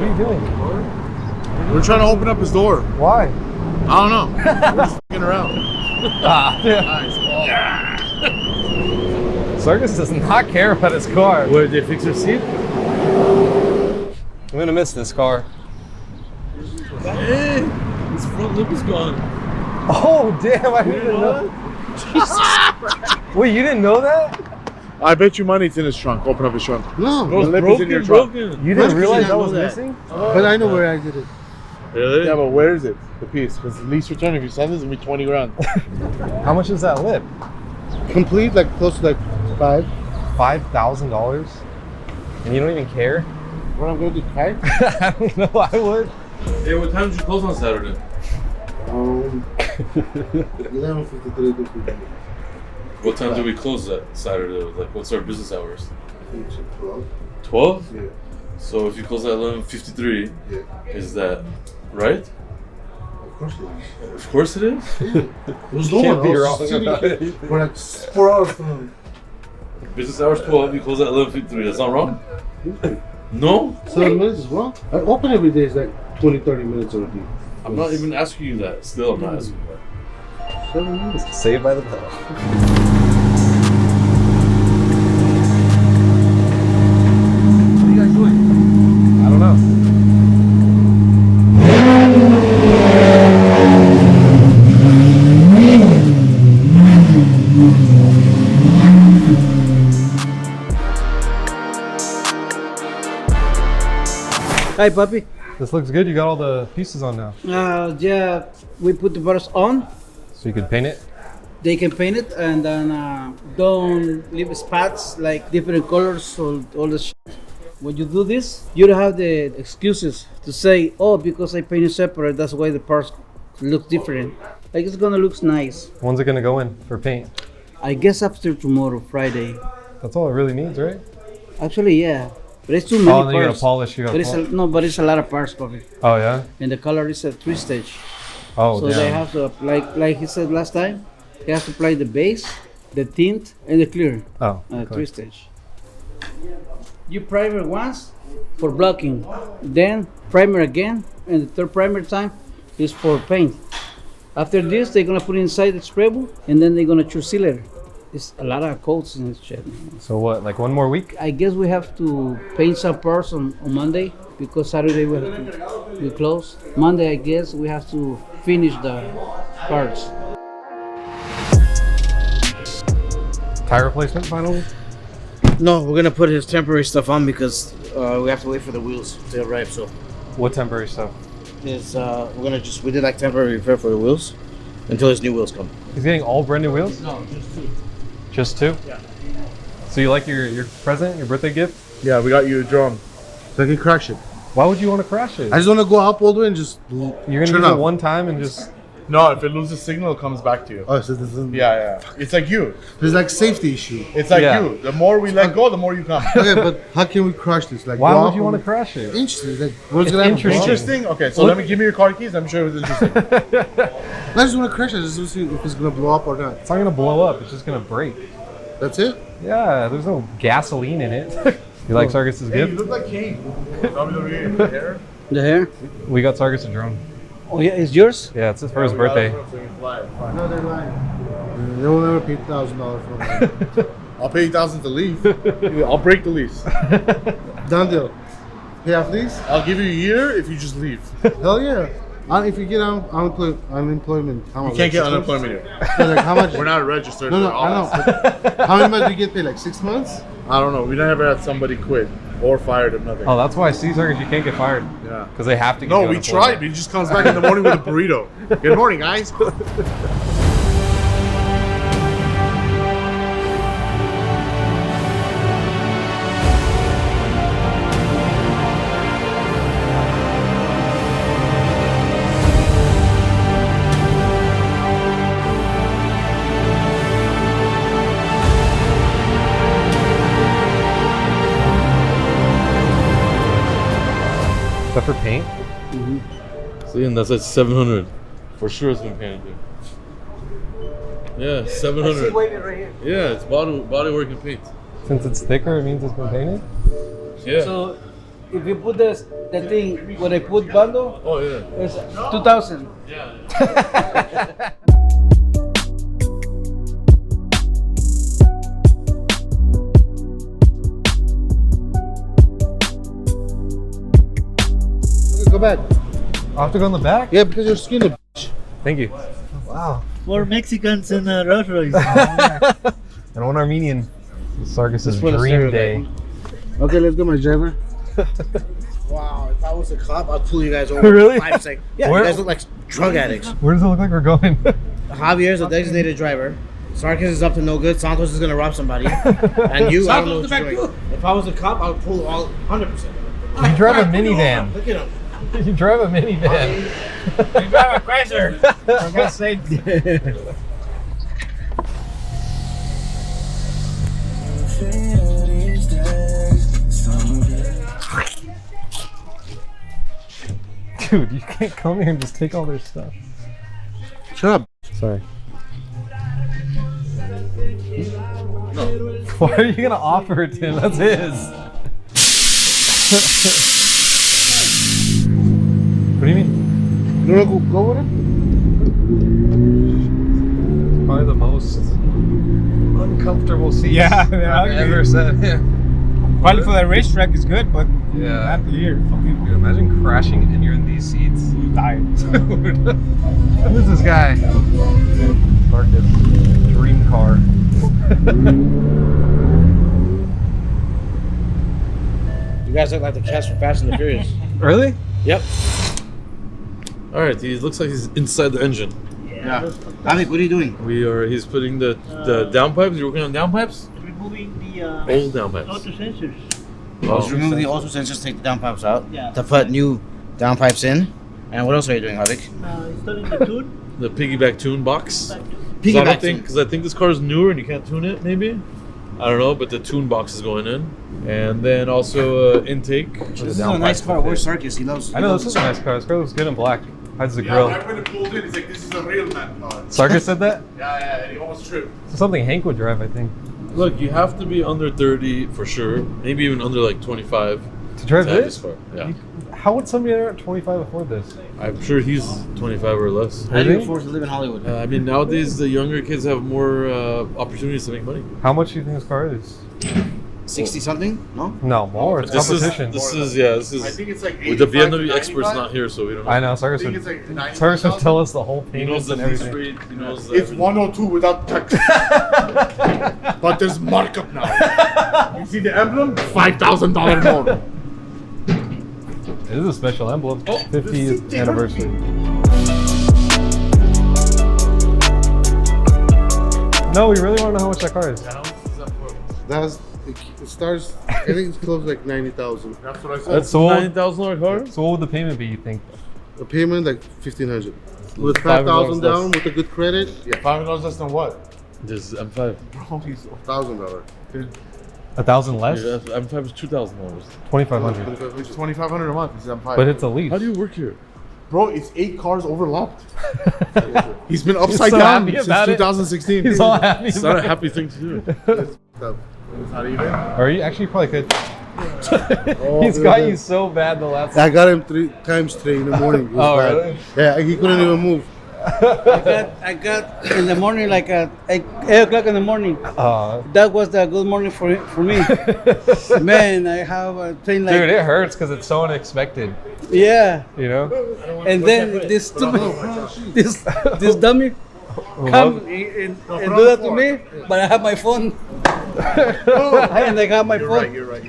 What are you doing? We're trying to open up his door. Why? I don't know. We're just f***ing around. Yeah. Nice. Sarkis does not care about his car. Where did they fix your seat? I'm gonna miss this car. Hey, his front lip is gone. Oh damn! I didn't know. Wait, you didn't know that? I bet you money it's in his trunk. Open up his trunk. No, The lip is in your trunk. You didn't realize that was that. missing? But I know where I did it. Really? Yeah, but where is it? The piece? Because the lease return, if you send this, it'll be 20 grand. How much is that lip? Complete, like close to like $5,000? And you don't even care? What I'm going to try? I don't know. I would. Hey, what time did you close on Saturday? 11:53. What time did we close that Saturday? Like, what's our business hours? 12. 12? Yeah. So if you close at 11:53, Yeah. is that right? Of course it is. Of course it is. It was no Can't one be else wrong sitting about here it. for like 4 hours. Business hours 12. You close at 11:53. That's not wrong. No, 7 minutes is wrong. I open every day. It's like 20-30 minutes already. I'm not even asking you that. Still, I'm not asking you that. 7 minutes. Saved by the bell. What are you guys doing? I don't know. Hi, puppy. This looks good. You got all the pieces on now. Yeah, we put the bars on. So you could paint it? They can paint it and then don't leave spots like different colors or all the shit. When you do this, you don't have the excuses to say, oh, because I painted separate, that's why the parts look different. Like it's gonna look nice. When's it gonna go in for paint? I guess after tomorrow, Friday. That's all it really needs, right? Actually, yeah. But it's too many Oh, and then you gotta parts. polish. You But gotta it's polish. no, but it's a lot of parts, puppy. Oh yeah. And the color is a 3-stage. Oh So damn. they have to, like he said last time, he has to apply the base, the tint, and the clear, Oh. Okay. 3-stage. You primer once for blocking, then primer again, and the third primer time is for paint. After this, they're gonna put it inside the spray boot, and then they're gonna choose sealer. It's a lot of coats in this shit. So what? Like one more week? I guess we have to paint some parts on Monday because Saturday we close. Monday, I guess we have to finish the parts. Tire replacement finally? No, we're gonna put his temporary stuff on because we have to wait for the wheels to arrive. So What temporary stuff? we did like temporary repair for the wheels until his new wheels come. He's getting all brand new wheels? No, just 2. Just 2? Yeah. So you like your present, your birthday gift? Yeah, we got you a drum. So I can crash it. Why would you want to crash it? I just want to go up all the way and just. You're gonna turn use it off. one time and just. No, if it loses signal, it comes back to you. Oh, so this is. Yeah. It's like you. There's like safety issue. It's like Yeah. you. The more we let go, the more you come. Okay, but how can we crash this? Like, Why go would up you want to and- crash it? Interesting. Like, what's It's gonna happen? interesting. Interesting? Okay, so Look- give me your car keys. I'm sure it was interesting. I just want to crash it. Just to see if it's gonna blow up or not. It's not gonna blow up. It's just gonna break. That's it. Yeah, there's no gasoline in it. You like Sarkis' Hey, you gift? look like Kane. WWE. The hair. The hair? We got Sarkis a drone. Oh yeah, it's yours. Yeah, it's for his birthday. No, they're lying. They will never pay $1,000 for it. I'll pay you $1,000 to leave. I'll break the lease. Done deal. Pay off lease? I'll give you a year if you just leave. Hell yeah. If you get unemployment, how much? You can't get Like 6 months? unemployment here. Yeah, like how much? We're not registered. No, for I all know. that. But how many months do you get paid? Like 6 months? I don't know. We never had somebody quit or fired or nothing. Oh, that's why I see Sarkis. You can't get fired. Yeah. Because they have to. Get No, you we unemployment. tried, but he just comes back in the morning with a burrito. Good morning, guys. Is that for paint? See, and that's at 700. For sure, it's been painted. Dude. Yeah, 700. right here. Yeah, it's body work and paint. Since it's thicker, it means it's been painted. Yeah. So if you put the thing where I put bundle, Oh yeah. it's 2,000. Go back. I have to go in the back? Yeah, because you're skinny. Thank you. Wow. For Mexicans in Rolls Royce. And one Armenian. Sarkis' for the dream stereotype. day. Okay, let's go, my driver. Wow, if I was a cop, I'd pull you guys over. Really? 5 seconds. Yeah, Where- you guys look like drug addicts. Where does it look like we're going? Javier's a designated driver. Sarkis is up to no good. Santos is gonna rob somebody. And you, I don't know what you're doing. If I was a cop, I would pull all 100%. You drive a minivan. Look at him. You drive a minivan. You drive a Chrysler. For God's sake. Dude, you can't come here and just take all their stuff. Shut up. Sorry. Why are you gonna offer it to him? That's his. What do you mean? You wanna go with it? Probably the most uncomfortable seat Yeah, I've ever sat in. Probably for the racetrack is good, but Yeah. not here. Fucking Dude, imagine crashing and you're in these seats. die. Who's this guy? Sarkis. Dream car. You guys look like the cast from Fast and the Furious. Really? Yep. All right, he looks like he's inside the engine. Yeah. Amit, what are you doing? He's putting the downpipes. You're working on downpipes? Removing the Old downpipes. auto sensors. Let's remove the auto sensors, take the downpipes out Yeah. to put new downpipes in. And what else are you doing, Havik? Installing the tune. The piggyback tune box. Piggyback tune. Because I think this car is newer and you can't tune it. Maybe. I don't know, but the tune box is going in, and then also intake. This is a nice car. Where's Sarkis? He loves. I know this is a nice car. This car looks good in black. Hides the grill. when it pulled in, he's like, this is a real man car. Sarkis said that? Yeah, and he almost tripped. It's something Hank would drive, I think. Look, you have to be under 30 for sure. Maybe even under like 25 To drive to have this? car. Yeah, How would somebody under 25 afford this? I'm sure he's 25 or less. How do you Really? afford to live in Hollywood? I mean, nowadays the younger kids have more opportunities to make money. How much do you think this car is? 60 something? No? No, more. It's competition. This is I think it's like with the 85 to BMW expert's 95. not here, so we don't know. I know. I Sarkis think would, it's like Sarkis would tell us the whole He knows payments the and lease everything. rate. He knows the It's 102 without tax. But there's markup now. You see the emblem? $5,000 more. It is a special emblem. Oh, 50th anniversary. No, we really want to know how much that car is. That's it starts. I think it's close to like 90,000. That's what I said. That's so. $90,000 car. So what would the payment be? You think? The payment like 1,500. With $5,000 5,000 down, less. with a good credit, yeah, $5 less than what? This is M5. $1,000. $1,000 less? Dude, M5 is $2,000. 2,500. It's $2,500 a month. It's M5. But it's a lease. How do you work here? Bro, it's 8 cars overlapped. He's been upside so down happy since about it. 2016. He's all happy. It's not a about it. happy thing to do. Not even. Or you actually probably could. He's got you so bad the last. I got him 3 times today in the morning. It was Oh, bad. really? Yeah, he couldn't even move. I got in the morning like at 8 o'clock in the morning. That was the good morning for me. Man, I have a train like Dude, it hurts because it's so unexpected. yeah. You know? And then this stupid, this dummy come and do that to me, but I have my phone. And I have my phone. You're right.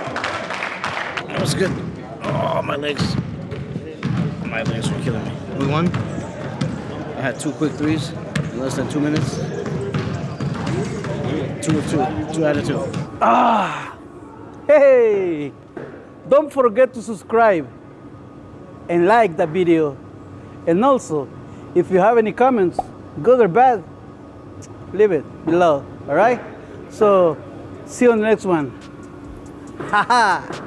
That was good. Oh, my legs. My legs are killing me. We won. I had 2 quick threes in less than 2 minutes. 2 of 2. 2 out of 2. Hey, don't forget to subscribe and like the video. And also, if you have any comments, good or bad, leave it below. All right? So, see you on the next one. Haha.